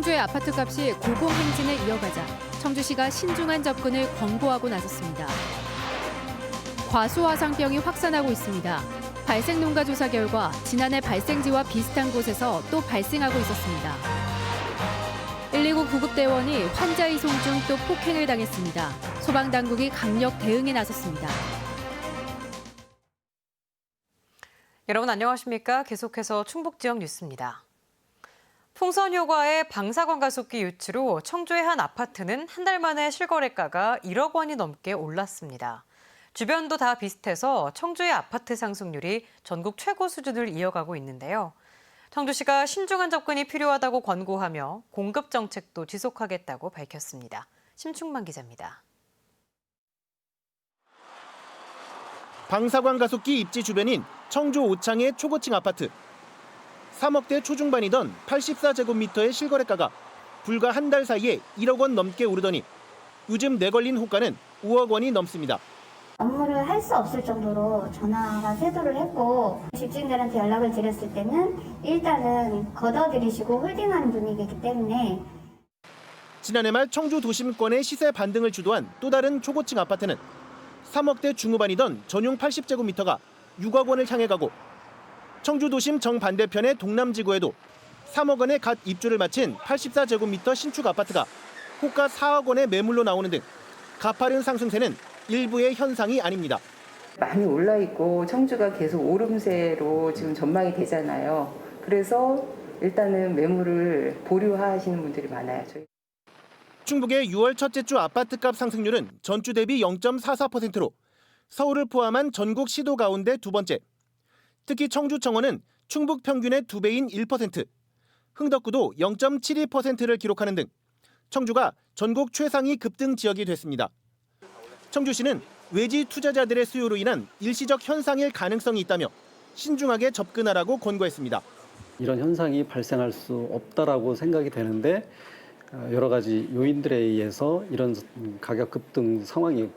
청주의 아파트값이 고공행진을 이어가자 청주시가 신중한 접근을 권고하고 나섰습니다. 과수화상병이 확산하고 있습니다. 발생 농가 조사 결과 지난해 발생지와 비슷한 곳에서 또 발생하고 있었습니다. 119 구급대원이 환자 이송 중 또 폭행을 당했습니다. 소방당국이 강력 대응에 나섰습니다. 여러분 안녕하십니까? 계속해서 충북 지역 뉴스입니다. 풍선 효과의 방사관 가속기 유치로 청주의 한 아파트는 한 달 만에 실거래가가 1억 원이 넘게 올랐습니다. 주변도 다 비슷해서 청주의 아파트 상승률이 전국 최고 수준을 이어가고 있는데요. 청주시가 신중한 접근이 필요하다고 권고하며 공급 정책도 지속하겠다고 밝혔습니다. 심충만 기자입니다. 방사관 가속기 입지 주변인 청주 오창의 초고층 아파트. 3억대 초중반이던 84제곱미터의 실거래가가 불과 한 달 사이에 1억 원 넘게 오르더니 요즘 내걸린 호가는 5억 원이 넘습니다. 업무를 할 수 없을 정도로 전화가 쇄도를 했고 집주인들한테 연락을 드렸을 때는 일단은 걷어들이시고 홀딩하는 분위기이기 때문에 지난해 말 청주 도심권의 시세 반등을 주도한 또 다른 초고층 아파트는 3억대 중후반이던 전용 80제곱미터가 6억 원을 향해 가고 청주 도심 정반대편의 동남지구에도 3억 원에 갓 입주를 마친 84제곱미터 신축 아파트가 호가 4억 원의 매물로 나오는 등 가파른 상승세는 일부의 현상이 아닙니다. 많이 올라 있고 청주가 계속 오름세로 지금 전망이 되잖아요. 그래서 일단은 매물을 보류하시는 분들이 많아요. 충북의 6월 첫째 주 아파트값 상승률은 전주 대비 0.44%로 서울을 포함한 전국 시도 가운데 두 번째. 특히 청주청원은 충북 평균의 2배인 1%, 흥덕구도 0.72%를 기록하는 등 청주가 전국 최상위 급등 지역이 됐습니다. 청주시는 외지 투자자들의 수요로 인한 일시적 현상일 가능성이 있다며 신중하게 접근하라고 권고했습니다. 이런 현상이 발생할 수 없다라고 생각이 되는데 여러 가지 요인들에 의해서 이런 가격 급등 상황이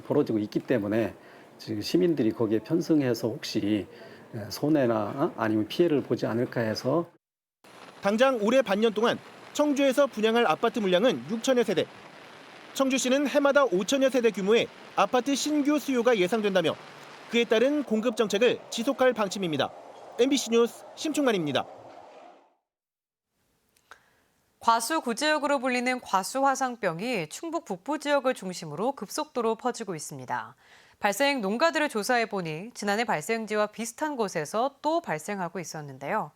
벌어지고 있기 때문에 지금 시민들이 거기에 편승해서 혹시 손해나 아니면 피해를 보지 않을까 해서 당장 올해 반년 동안 청주에서 분양할 아파트 물량은 6천여 세대. 청주시는 해마다 5천여 세대 규모의 아파트 신규 수요가 예상된다며 그에 따른 공급 정책을 지속할 방침입니다. MBC 뉴스 심충만입니다. 과수 구제역으로 불리는 과수화상병이 충북 북부 지역을 중심으로 급속도로 퍼지고 있습니다. 발생 농가들을 조사해보니 지난해 발생지와 비슷한 곳에서 또 발생하고 있었는데요.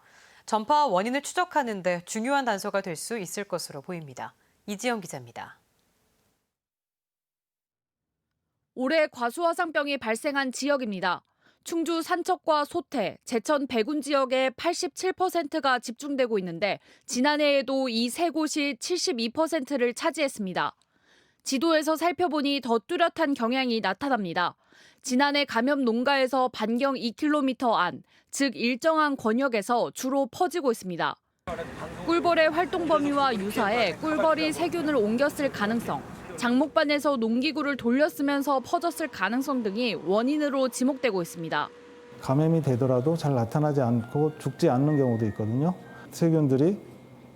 전파 원인을 추적하는 데 중요한 단서가 될 수 있을 것으로 보입니다. 이지영 기자입니다. 올해 과수화상병이 발생한 지역입니다. 충주 산척과 소태, 제천 배군 지역의 87%가 집중되고 있는데 지난해에도 이 세 곳이 72%를 차지했습니다. 지도에서 살펴보니 더 뚜렷한 경향이 나타납니다. 지난해 감염 농가에서 반경 2km 안, 즉 일정한 권역에서 주로 퍼지고 있습니다. 꿀벌의 활동 범위와 유사해 꿀벌이 세균을 옮겼을 가능성, 장목반에서 농기구를 돌렸으면서 퍼졌을 가능성 등이 원인으로 지목되고 있습니다. 감염이 되더라도 잘 나타나지 않고 죽지 않는 경우도 있거든요. 세균들이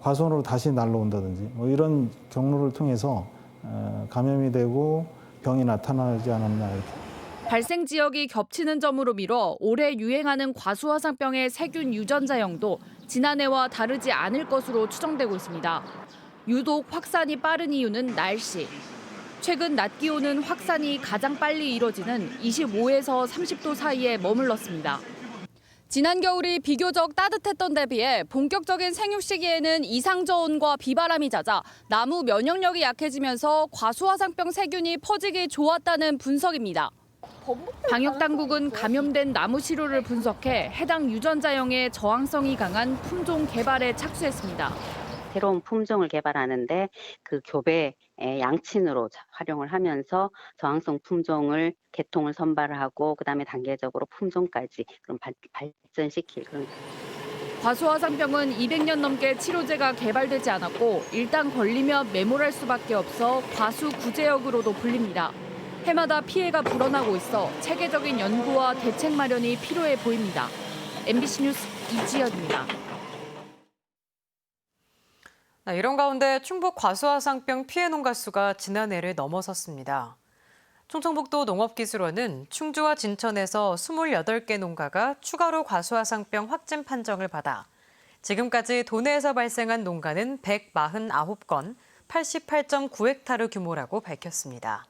과수원으로 다시 날라온다든지 이런 경로를 통해서 감염이 되고 병이 나타나지 않았나 이렇게. 발생 지역이 겹치는 점으로 미뤄 올해 유행하는 과수화상병의 세균 유전자형도 지난해와 다르지 않을 것으로 추정되고 있습니다. 유독 확산이 빠른 이유는 날씨. 최근 낮 기온은 확산이 가장 빨리 이뤄지는 25에서 30도 사이에 머물렀습니다. 지난 겨울이 비교적 따뜻했던 데 비해 본격적인 생육 시기에는 이상저온과 비바람이 잦아 나무 면역력이 약해지면서 과수화상병 세균이 퍼지기 좋았다는 분석입니다. 방역당국은 감염된 나무 시료를 분석해 해당 유전자형의 저항성이 강한 품종 개발에 착수했습니다. 새로운 품종을 개발하는데 그 교배 양친으로 활용을 하면서 저항성 품종을 개통을 선발을 하고 그다음에 단계적으로 품종까지 그럼 발전시킬 그런. 과수화상병은 200년 넘게 치료제가 개발되지 않았고 일단 걸리면 매몰할 수밖에 없어 과수 구제역으로도 불립니다. 해마다 피해가 불어나고 있어 체계적인 연구와 대책 마련이 필요해 보입니다. MBC 뉴스 이지연입니다. 이런 가운데 충북 과수화상병 피해 농가 수가 지난해를 넘어섰습니다. 충청북도 농업기술원은 충주와 진천에서 28개 농가가 추가로 과수화상병 확진 판정을 받아 지금까지 도내에서 발생한 농가는 149건, 88.9헥타르 규모라고 밝혔습니다.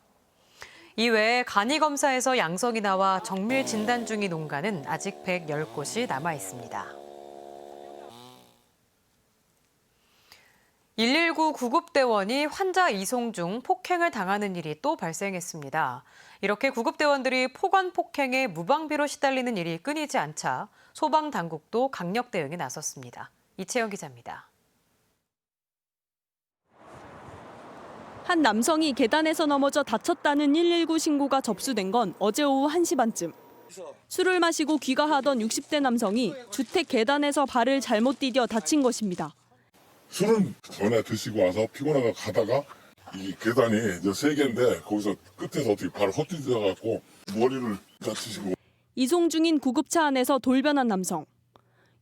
이외에 간이검사에서 양성이 나와 정밀 진단 중인 농가는 아직 110곳이 남아 있습니다. 119 구급대원이 환자 이송 중 폭행을 당하는 일이 또 발생했습니다. 이렇게 구급대원들이 폭언 폭행에 무방비로 시달리는 일이 끊이지 않자 소방당국도 강력 대응에 나섰습니다. 이채영 기자입니다. 한 남성이 계단에서 넘어져 다쳤다는 119 신고가 접수된 건 어제 오후 1시 반쯤. 술을 마시고 귀가하던 60대 남성이 주택 계단에서 발을 잘못 디뎌 다친 것입니다. 술은 전에 드시고 와서 피곤하다 가다가 이 계단이 이제 3개인데 거기서 끝에서 어떻게 발을 헛디뎌갖고 머리를 다치시고. 이송 중인 구급차 안에서 돌변한 남성.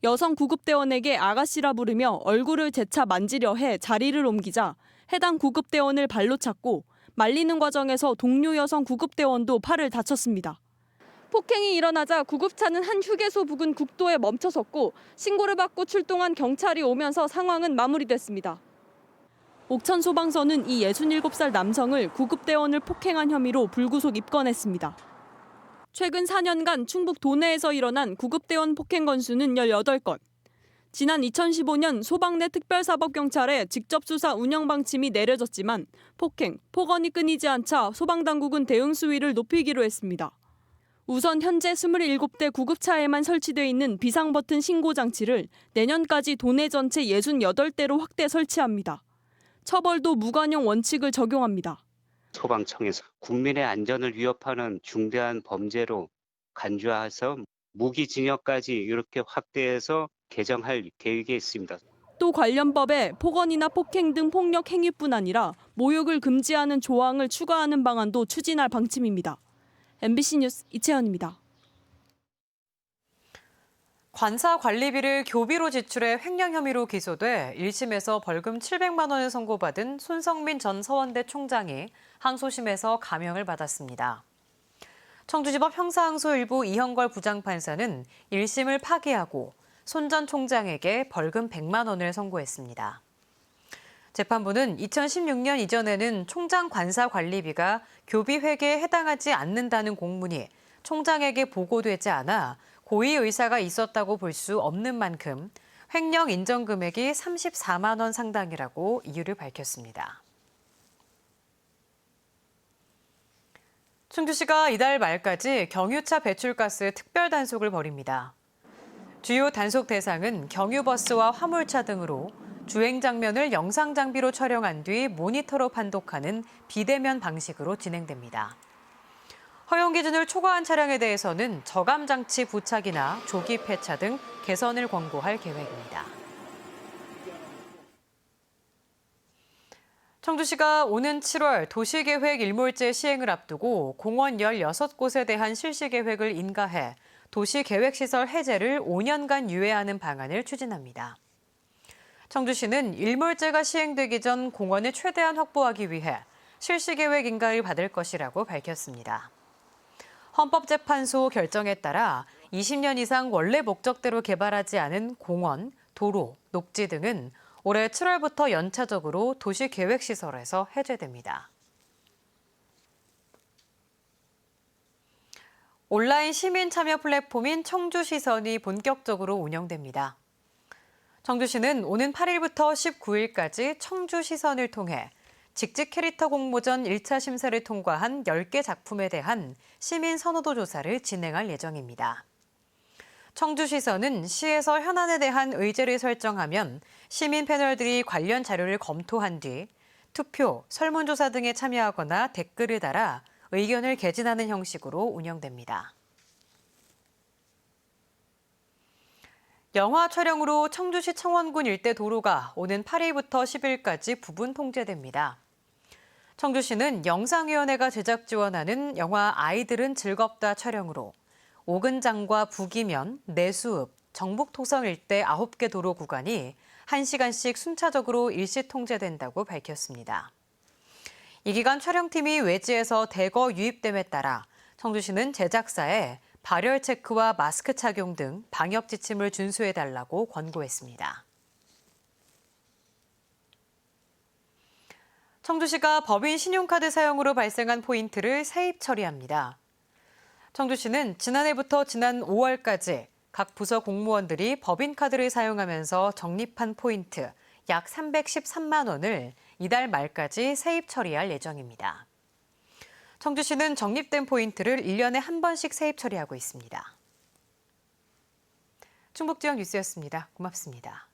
여성 구급대원에게 아가씨라 부르며 얼굴을 재차 만지려 해 자리를 옮기자 해당 구급대원을 발로 찼고 말리는 과정에서 동료 여성 구급대원도 팔을 다쳤습니다. 폭행이 일어나자 구급차는 한 휴게소 부근 국도에 멈춰섰고 신고를 받고 출동한 경찰이 오면서 상황은 마무리됐습니다. 옥천 소방서는 이 67살 남성을 구급대원을 폭행한 혐의로 불구속 입건했습니다. 최근 4년간 충북 도내에서 일어난 구급대원 폭행 건수는 18건. 지난 2015년 소방내 특별사법경찰에 직접 수사 운영 방침이 내려졌지만 폭행, 폭언이 끊이지 않자 소방당국은 대응 수위를 높이기로 했습니다. 우선 현재 27대 구급차에만 설치돼 있는 비상버튼 신고 장치를 내년까지 도내 전체 68대로 확대 설치합니다. 처벌도 무관용 원칙을 적용합니다. 소방청에서 국민의 안전을 위협하는 중대한 범죄로 간주해서 무기징역까지 이렇게 확대해서 개정할 계획에 있습니다. 또 관련 법에 폭언이나 폭행 등 폭력 행위뿐 아니라 모욕을 금지하는 조항을 추가하는 방안도 추진할 방침입니다. MBC 뉴스 이채연입니다. 관사 관리비를 교비로 지출해 횡령 혐의로 기소돼 1심에서 벌금 700만 원을 선고받은 손성민 전 서원대 총장이 항소심에서 감형을 받았습니다. 청주지법 형사항소 1부 이형걸 부장판사는 1심을 파기하고 손 전 총장에게 벌금 100만 원을 선고했습니다. 재판부는 2016년 이전에는 총장 관사 관리비가 교비 회계에 해당하지 않는다는 공문이 총장에게 보고되지 않아 고의 의사가 있었다고 볼 수 없는 만큼 횡령 인정 금액이 34만 원 상당이라고 이유를 밝혔습니다. 충주시가 이달 말까지 경유차 배출가스 특별 단속을 벌입니다. 주요 단속 대상은 경유버스와 화물차 등으로 주행 장면을 영상 장비로 촬영한 뒤 모니터로 판독하는 비대면 방식으로 진행됩니다. 허용 기준을 초과한 차량에 대해서는 저감 장치 부착이나 조기 폐차 등 개선을 권고할 계획입니다. 청주시가 오는 7월 도시계획 일몰제 시행을 앞두고 공원 16곳에 대한 실시계획을 인가해 도시계획시설 해제를 5년간 유예하는 방안을 추진합니다. 청주시는 일몰제가 시행되기 전 공원을 최대한 확보하기 위해 실시계획 인가를 받을 것이라고 밝혔습니다. 헌법재판소 결정에 따라 20년 이상 원래 목적대로 개발하지 않은 공원, 도로, 녹지 등은 올해 7월부터 연차적으로 도시계획시설에서 해제됩니다. 온라인 시민 참여 플랫폼인 청주시선이 본격적으로 운영됩니다. 청주시는 오는 8일부터 19일까지 청주시선을 통해 직직 캐릭터 공모전 1차 심사를 통과한 10개 작품에 대한 시민 선호도 조사를 진행할 예정입니다. 청주시선은 시에서 현안에 대한 의제를 설정하면 시민 패널들이 관련 자료를 검토한 뒤 투표, 설문조사 등에 참여하거나 댓글을 달아 의견을 개진하는 형식으로 운영됩니다. 영화 촬영으로 청주시 청원군 일대 도로가 오는 8일부터 10일까지 부분 통제됩니다. 청주시는 영상위원회가 제작 지원하는 영화 아이들은 즐겁다 촬영으로 오근장과 북이면, 내수읍, 정북토성 일대 9개 도로 구간이 1시간씩 순차적으로 일시 통제된다고 밝혔습니다. 이 기간 촬영팀이 외지에서 대거 유입됨에 따라 청주시는 제작사에 발열 체크와 마스크 착용 등 방역 지침을 준수해달라고 권고했습니다. 청주시가 법인 신용카드 사용으로 발생한 포인트를 세입 처리합니다. 청주시는 지난해부터 지난 5월까지 각 부서 공무원들이 법인카드를 사용하면서 적립한 포인트 약 313만 원을 이달 말까지 세입 처리할 예정입니다. 청주시는 적립된 포인트를 1년에 한 번씩 세입 처리하고 있습니다. 충북지역 뉴스였습니다. 고맙습니다.